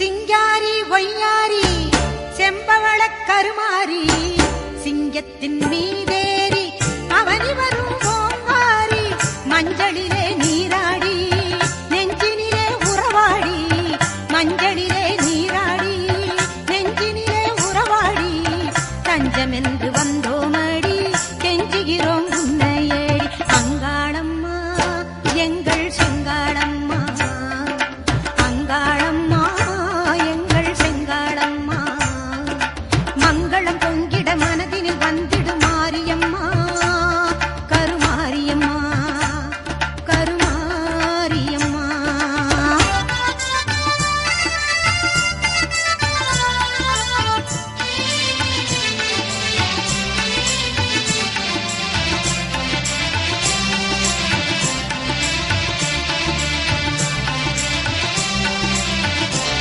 சிங்காரி ஒய்யாரி செம்பவள கருமாரி சிங்கத்தின் மீதேறி அவனி வரும் ஓங்காரி மஞ்சளிலே நீராடி நெஞ்சினிலே உறவாடி மஞ்சளிலே